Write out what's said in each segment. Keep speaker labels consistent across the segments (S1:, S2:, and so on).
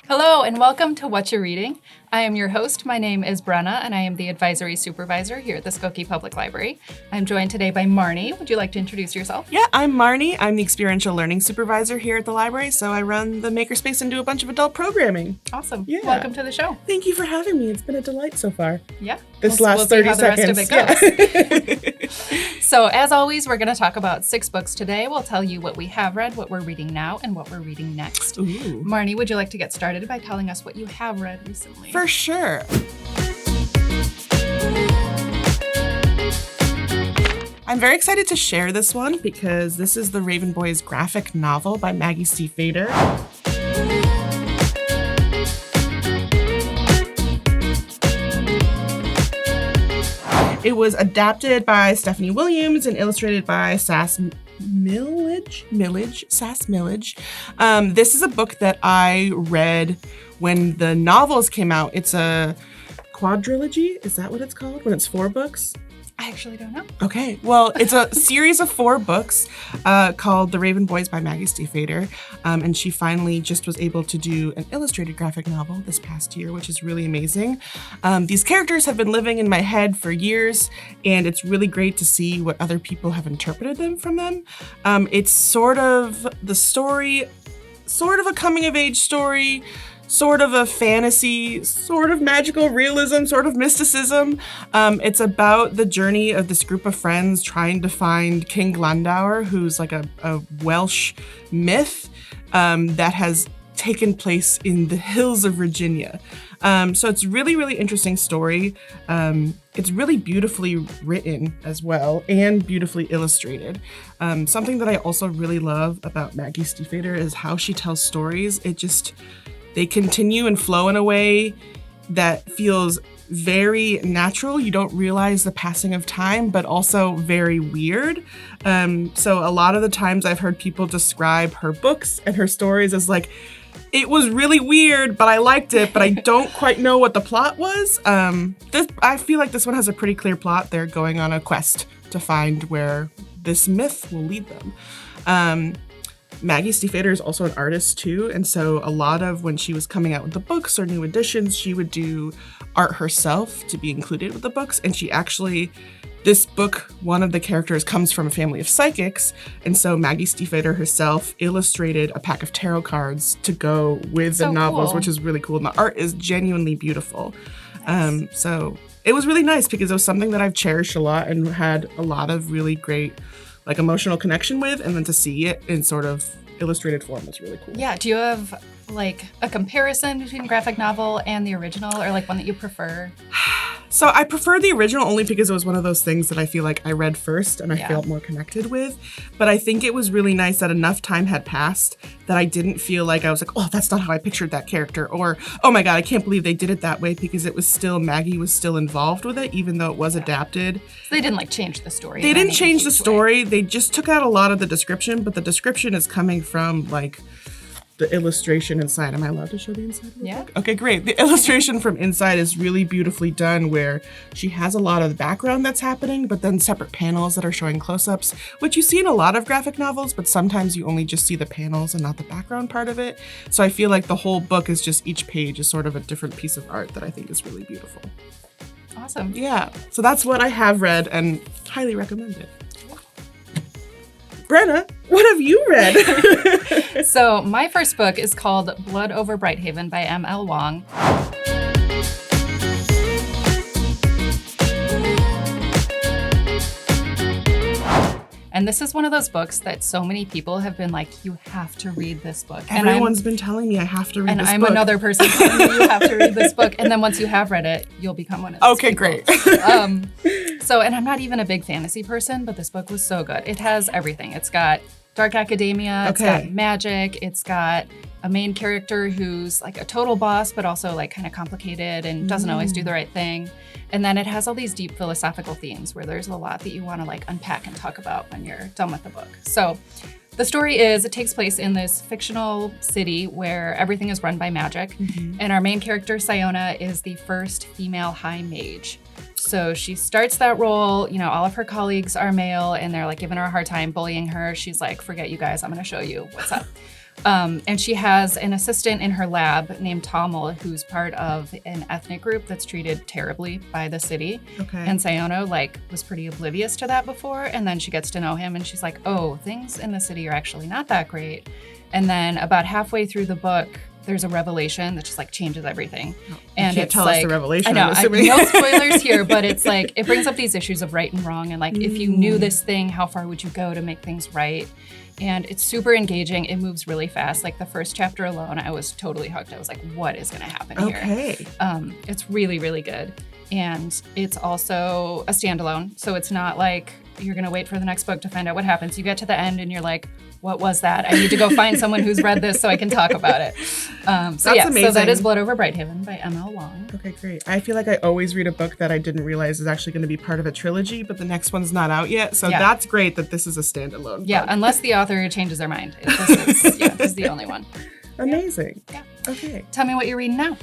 S1: Hello and welcome to Whatcha Reading. I am your host. My name is Brenna and I am the advisory supervisor here at the Skokie Public Library. I'm joined today by Marni. Would you like to introduce yourself?
S2: Yeah, I'm Marni. I'm the experiential learning supervisor here at the library, so I run the makerspace and do a bunch of adult programming.
S1: Awesome.
S2: Yeah.
S1: Welcome to the show.
S2: Thank you for having me. It's been a delight so far.
S1: Yeah.
S2: This
S1: we'll
S2: last
S1: see
S2: 30
S1: how
S2: seconds.
S1: The rest of it goes. So as always, we're going to talk about 6 books today. We'll tell you what we have read, what we're reading now, and what we're reading next.
S2: Ooh.
S1: Marni, would you like to get started by telling us what you have read recently?
S2: For sure. I'm very excited to share this one because this is the Raven Boys graphic novel by Maggie Stiefvater. It was adapted by Stephanie Williams and illustrated by Sass Millage. This is a book that I read when the novels came out. It's a quadrilogy. Is that what it's called? When it's 4 books?
S1: I actually don't know.
S2: Okay, well, it's a series of 4 books called The Raven Boys by Maggie Stiefvater, and she finally just was able to do an illustrated graphic novel this past year, which is really amazing. These characters have been living in my head for years, and it's really great to see what other people have interpreted them from them. It's sort of the story, sort of a coming-of-age story, sort of a fantasy, sort of magical realism, sort of mysticism. It's about the journey of this group of friends trying to find King Glendower, who's like a Welsh myth that has taken place in the hills of Virginia. So it's really, really interesting story. It's really beautifully written as well and beautifully illustrated. Something that I also really love about Maggie Stiefvater is how she tells stories. They continue and flow in a way that feels very natural. You don't realize the passing of time, but also very weird. So a lot of the times I've heard people describe her books and her stories as like, it was really weird, but I liked it, but I don't quite know what the plot was. I feel like this one has a pretty clear plot. They're going on a quest to find where this myth will lead them. Maggie Stiefvater is also an artist too, and so a lot of when she was coming out with the books or new editions, she would do art herself to be included with the books. And this book, one of the characters comes from a family of psychics, and so Maggie Stiefvater herself illustrated a pack of tarot cards to go with the novels, which is really cool. And the art is genuinely beautiful. Nice. So it was really nice because it was something that I've cherished a lot and had a lot of really great emotional connection with, and then to see it in sort of illustrated form was really cool.
S1: Yeah, do you have like a comparison between graphic novel and the original, or like one that you prefer?
S2: So I prefer the original only because it was one of those things that I feel like I read first and I felt more connected with. But I think it was really nice that enough time had passed that I didn't feel like I was like, oh, that's not how I pictured that character. Or, oh my God, I can't believe they did it that way, because it was still, Maggie was still involved with it, even though it was adapted.
S1: So they didn't like change the story.
S2: They didn't change the story. They just took out a lot of the description, but the description is coming from like the illustration inside. Am I allowed to show the inside of the book? Okay, great. The illustration from inside is really beautifully done, where she has a lot of the background that's happening, but then separate panels that are showing close-ups, which you see in a lot of graphic novels, but sometimes you only just see the panels and not the background part of it. So I feel like the whole book is just, each page is sort of a different piece of art that I think is really beautiful.
S1: Awesome.
S2: Yeah, so that's what I have read and highly recommend it. Brenna, what have you read?
S1: So my first book is called Blood Over Brighthaven by M.L. Wong. And this is one of those books that so many people have been like, you have to read this book.
S2: Everyone's been telling me I have to read this book.
S1: And I'm another person telling me you have to read this book. And then once you have read it, you'll become one of those people.
S2: Great.
S1: And I'm not even a big fantasy person, but this book was so good. It has everything. It's got dark academia, it's got magic, it's got a main character who's like a total boss, but also like kind of complicated and doesn't always do the right thing. And then it has all these deep philosophical themes where there's a lot that you want to like unpack and talk about when you're done with the book. So the story is, it takes place in this fictional city where everything is run by magic. And our main character, Siona, is the first female high mage. So she starts that role, you know, all of her colleagues are male and they're like giving her a hard time, bullying her. She's like, forget you guys, I'm gonna show you what's up. And she has an assistant in her lab named Tamil, who's part of an ethnic group that's treated terribly by the city.
S2: Okay.
S1: And Sayono, like, was pretty oblivious to that before. And then she gets to know him and she's like, oh, things in the city are actually not that great. And then about halfway through the book, there's a revelation that just like changes everything. And
S2: you can't tell us the revelation.
S1: I know, no spoilers here, but it's like, it brings up these issues of right and wrong. And like, if you knew this thing, how far would you go to make things right? And it's super engaging. It moves really fast. Like the first chapter alone, I was totally hooked. I was like, what is going to happen here?
S2: Okay.
S1: It's really, really good. And it's also a standalone. So it's not like you're going to wait for the next book to find out what happens. You get to the end and you're like, what was that? I need to go find someone who's read this so I can talk about it. So that is Blood Over Brighthaven by M.L. Wong.
S2: Okay, great. I feel like I always read a book that I didn't realize is actually going to be part of a trilogy, but the next one's not out yet. So that's great that this is a standalone book.
S1: Yeah, unless the author changes their mind. This is the only one.
S2: Amazing.
S1: Yeah.
S2: Okay.
S1: Tell me what you're reading now.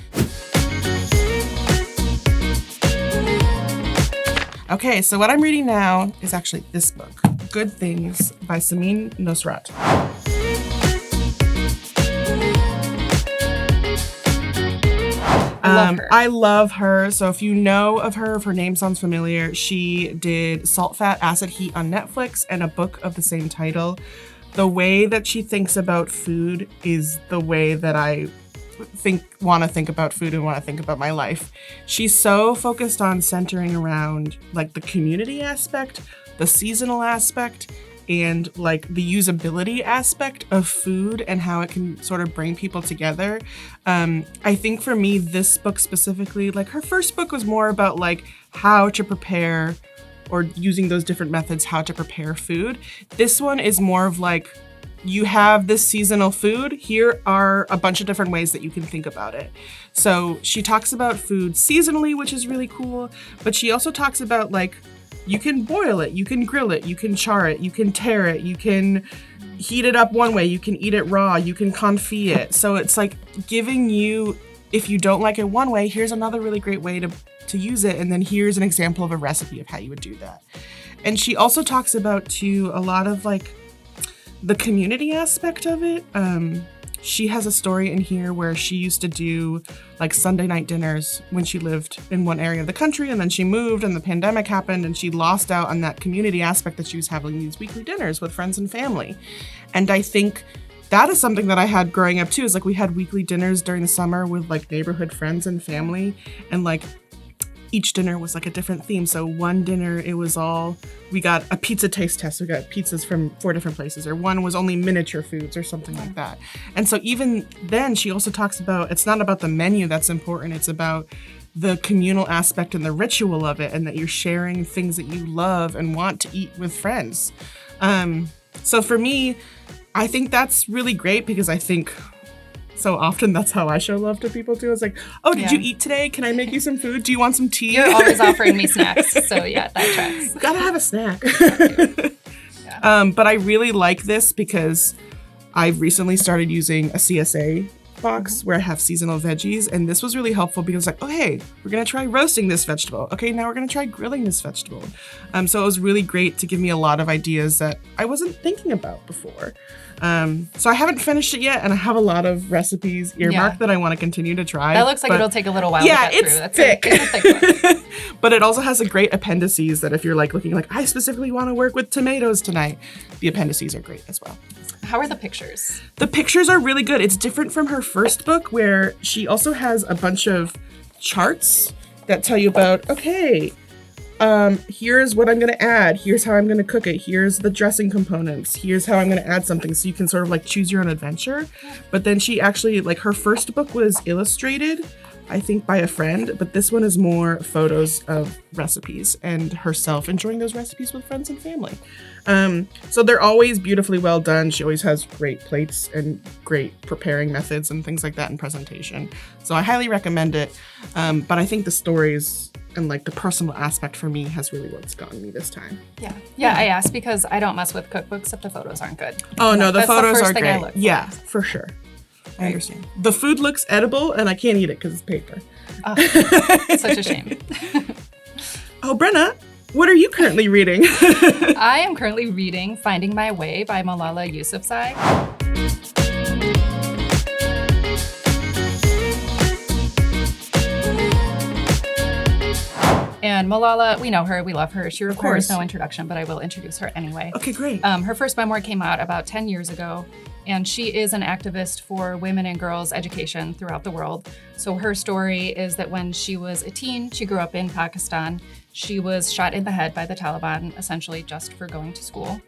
S2: Okay, so what I'm reading now is actually this book, Good Things by Samin Nosrat. I love her. So if you know of her, if her name sounds familiar, she did Salt, Fat, Acid, Heat on Netflix and a book of the same title. The way that she thinks about food is the way that I want to think about food and want to think about my life. She's so focused on centering around like the community aspect, the seasonal aspect, and like the usability aspect of food and how it can sort of bring people together. I think for me, this book specifically, like her first book was more about like how to prepare or using those different methods, how to prepare food. This one is more of like, you have this seasonal food, here are a bunch of different ways that you can think about it. So she talks about food seasonally, which is really cool, but she also talks about like, you can boil it, you can grill it, you can char it, you can tear it, you can heat it up one way, you can eat it raw, you can confit it. So it's like giving you, if you don't like it one way, here's another really great way to use it, and then here's an example of a recipe of how you would do that. And she also talks about too a lot of like the community aspect of it. She has a story in here where she used to do like Sunday night dinners when she lived in one area of the country, and then she moved and the pandemic happened and she lost out on that community aspect that she was having these weekly dinners with friends and family. And I think that is something that I had growing up too, is like we had weekly dinners during the summer with like neighborhood friends and family, and like each dinner was like a different theme. So one dinner, it was all, we got a pizza taste test. We got pizzas from 4 different places, or one was only miniature foods or something like that. And so even then she also talks about, it's not about the menu that's important. It's about the communal aspect and the ritual of it, and that you're sharing things that you love and want to eat with friends. So for me, I think that's really great, because I think so often that's how I show love to people too. It's like, oh, did you eat today? Can I make you some food? Do you want some tea?
S1: You're always offering me snacks. So yeah, that tracks.
S2: Gotta have a snack. But I really like this because I've recently started using a CSA box where I have seasonal veggies. And this was really helpful because like, oh, hey, we're going to try roasting this vegetable. Okay, now we're going to try grilling this vegetable. So it was really great to give me a lot of ideas that I wasn't thinking about before. So I haven't finished it yet, and I have a lot of recipes earmarked that I want to continue to try.
S1: That looks like it'll take a little while to get through.
S2: That's thick. It's a thick one. But it also has a great appendices that if you're like looking like, I specifically want to work with tomatoes tonight, the appendices are great as well.
S1: How are the pictures?
S2: The pictures are really good. It's different from her first book, where she also has a bunch of charts that tell you about, okay, here's what I'm going to add. Here's how I'm going to cook it. Here's the dressing components. Here's how I'm going to add something. So you can sort of like choose your own adventure. But then she actually, like her first book was illustrated, I think by a friend, but this one is more photos of recipes and herself enjoying those recipes with friends and family. So they're always beautifully well done. She always has great plates and great preparing methods and things like that in presentation. So I highly recommend it. But I think the stories and like the personal aspect for me has really what's gotten me this time.
S1: Yeah. I asked because I don't mess with cookbooks if the photos aren't good.
S2: Oh no, the photos are great.
S1: For.
S2: Yeah, for sure. I understand. The food looks edible and I can't eat it because it's paper.
S1: Oh, such a shame.
S2: Oh, Brenna, what are you currently reading?
S1: I am currently reading Finding My Way by Malala Yousafzai. And Malala, we know her, we love her. She requires no introduction, but I will introduce her anyway.
S2: Okay, great.
S1: Her first memoir came out about 10 years ago, and she is an activist for women and girls' education throughout the world. So her story is that when she was a teen, she grew up in Pakistan. She was shot in the head by the Taliban, essentially just for going to school.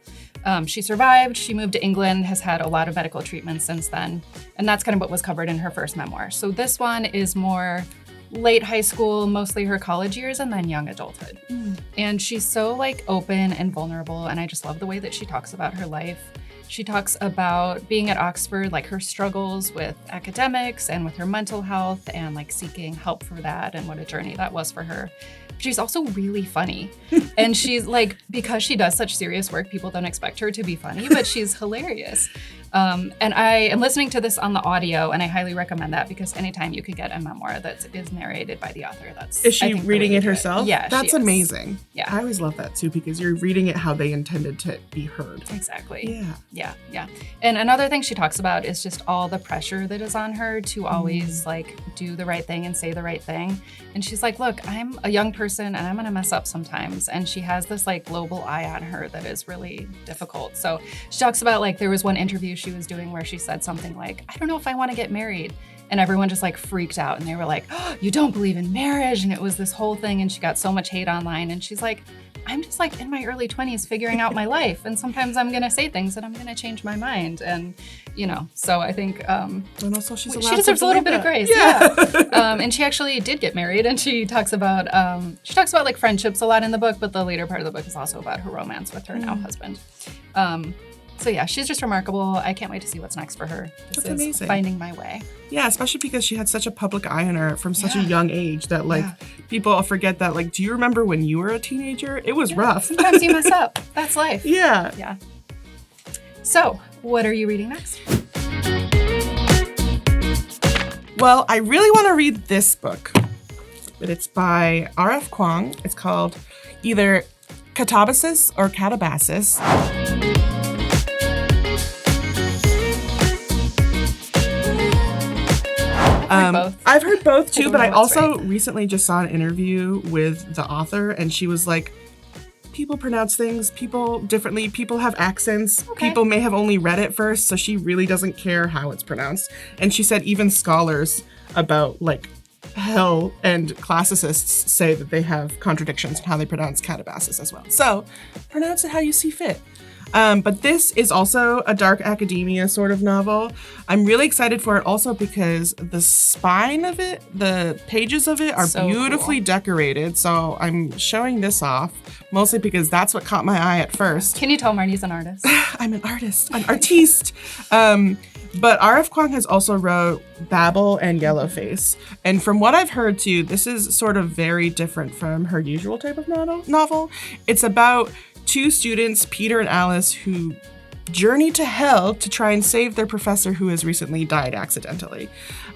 S1: She survived, she moved to England, has had a lot of medical treatment since then, and that's kind of what was covered in her first memoir. So this one is more late high school, mostly her college years, and then young adulthood. And she's so like open and vulnerable, and I just love the way that she talks about her life. She talks about being at Oxford, like her struggles with academics and with her mental health and like seeking help for that and what a journey that was for her. She's also really funny. And she's like, because she does such serious work, people don't expect her to be funny, but she's hilarious. And I am listening to this on the audio, and I highly recommend that because anytime you could get a memoir that is narrated by the author, that's
S2: Is she reading it herself?
S1: Yeah,
S2: that's amazing.
S1: Yeah,
S2: I always love that too because you're reading it how they intended to be heard.
S1: Exactly. Yeah. And another thing she talks about is just all the pressure that is on her to always like do the right thing and say the right thing. And she's like, look, I'm a young person and I'm gonna mess up sometimes. And she has this like global eye on her that is really difficult. So she talks about like there was one interview she was doing where she said something like, I don't know if I want to get married. And everyone just like freaked out and they were like, oh, you don't believe in marriage. And it was this whole thing. And she got so much hate online. And she's like, I'm just like in my early 20s figuring out my life. And sometimes I'm going to say things and I'm going to change my mind. And, you know, so I think
S2: and also she
S1: deserves a little bit of grace. Yeah. And she actually did get married. And she talks about like friendships a lot in the book. But the later part of the book is also about her romance with her now husband. So yeah, she's just remarkable. I can't wait to see what's next for her. This is amazing. Finding my way.
S2: Yeah, especially because she had such a public eye on her from such a young age that like people forget that like, do you remember when you were a teenager? It was rough.
S1: Sometimes you mess up. That's life.
S2: Yeah.
S1: So what are you reading next?
S2: Well, I really want to read this book, but it's by R.F. Kuang. It's called either Catabasis or Catabasis. I've heard both too, but I also recently just saw an interview with the author and she was like, people pronounce things people differently. People have accents. Okay. People may have only read it first, so she really doesn't care how it's pronounced. And she said even scholars about like hell and classicists say that they have contradictions in how they pronounce Catabasis as well. So pronounce it how you see fit. But this is also a dark academia sort of novel. I'm really excited for it also because the spine of it, the pages of it are so beautifully decorated. So I'm showing this off mostly because that's what caught my eye at first.
S1: Can you tell Marni's an artist?
S2: I'm an artist, an artiste. But R.F. Kuang has also wrote Babel and Yellowface. And from what I've heard too, this is sort of very different from her usual type of novel. It's about two students, Peter and Alice, who journey to hell to try and save their professor who has recently died accidentally.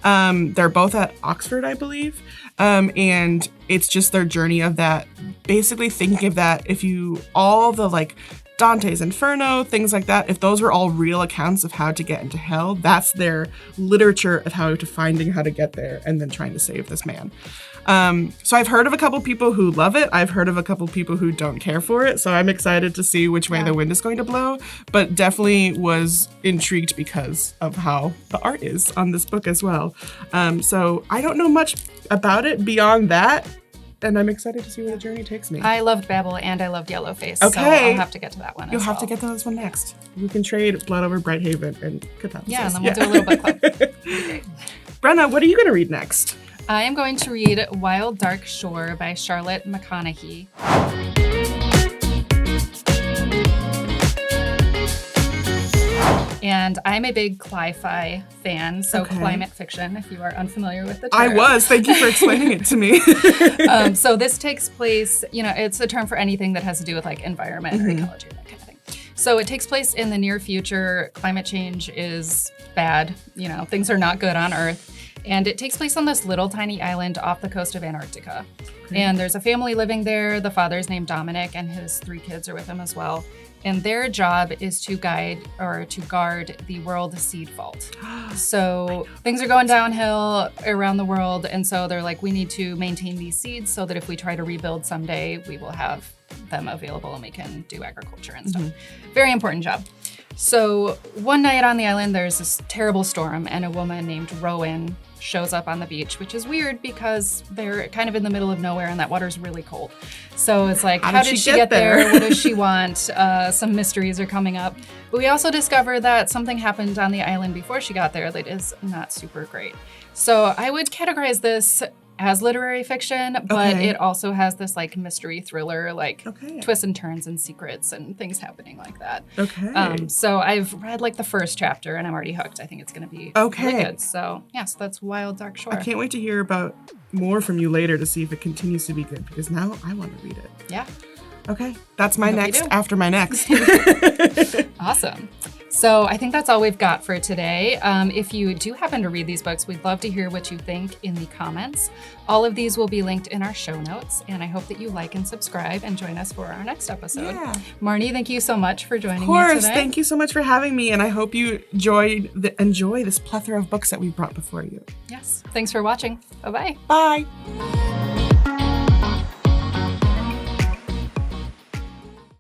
S2: They're both at Oxford, I believe. And it's just their journey of that, basically thinking of that if you, all the like Dante's Inferno, things like that, if those were all real accounts of how to get into hell, that's their literature of how to get there and then trying to save this man. So I've heard of a couple people who love it. I've heard of a couple people who don't care for it. So I'm excited to see which way the wind is going to blow, but definitely was intrigued because of how the art is on this book as well. So I don't know much about it beyond that. And I'm excited to see where the journey takes me.
S1: I loved Babel and I loved Yellowface. Okay. So I'll have to get to that one.
S2: You'll have to get to this one next. We can trade Blood Over Brighthaven and Catabasis.
S1: Yeah, and then we'll do a little book club. Okay.
S2: Brenna, what are you going to read next?
S1: I am going to read Wild Dark Shore by Charlotte McConaughey. And I'm a big cli-fi fan, so climate fiction, if you are unfamiliar with the term.
S2: I was. Thank you for explaining it to me.
S1: So this takes place, it's a term for anything that has to do with like environment or ecology, that kind of thing. So it takes place in the near future. Climate change is bad. Things are not good on Earth. And it takes place on this little tiny island off the coast of Antarctica. And there's a family living there. The father's named Dominic, and his 3 kids are with him as well. And their job is to guard the world seed vault. So things are going downhill around the world. And so they're like, we need to maintain these seeds so that if we try to rebuild someday, we will have them available and we can do agriculture and stuff. Very important job. So one night on the island, there's this terrible storm, and a woman named Rowan shows up on the beach, which is weird because they're kind of in the middle of nowhere and that water's really cold. So it's like, how did she get there? What does she want? Some mysteries are coming up. But we also discover that something happened on the island before she got there that is not super great. So I would categorize this as literary fiction, but it also has this like mystery thriller, like twists and turns and secrets and things happening like that. So I've read like the first chapter and I'm already hooked. I think it's going to be really good. So so that's Wild Dark Shore.
S2: I can't wait to hear about more from you later to see if it continues to be good, because now I want to read it.
S1: Yeah.
S2: Okay. That's my next after my next.
S1: Awesome. So I think that's all we've got for today. If you do happen to read these books, we'd love to hear what you think in the comments. All of these will be linked in our show notes, and I hope that you like and subscribe and join us for our next episode. Marni, thank you so much for joining me today.
S2: Of course. Thank you so much for having me, and I hope you enjoy this plethora of books that we brought before you.
S1: Yes. Thanks for watching. Bye-bye.
S2: Bye.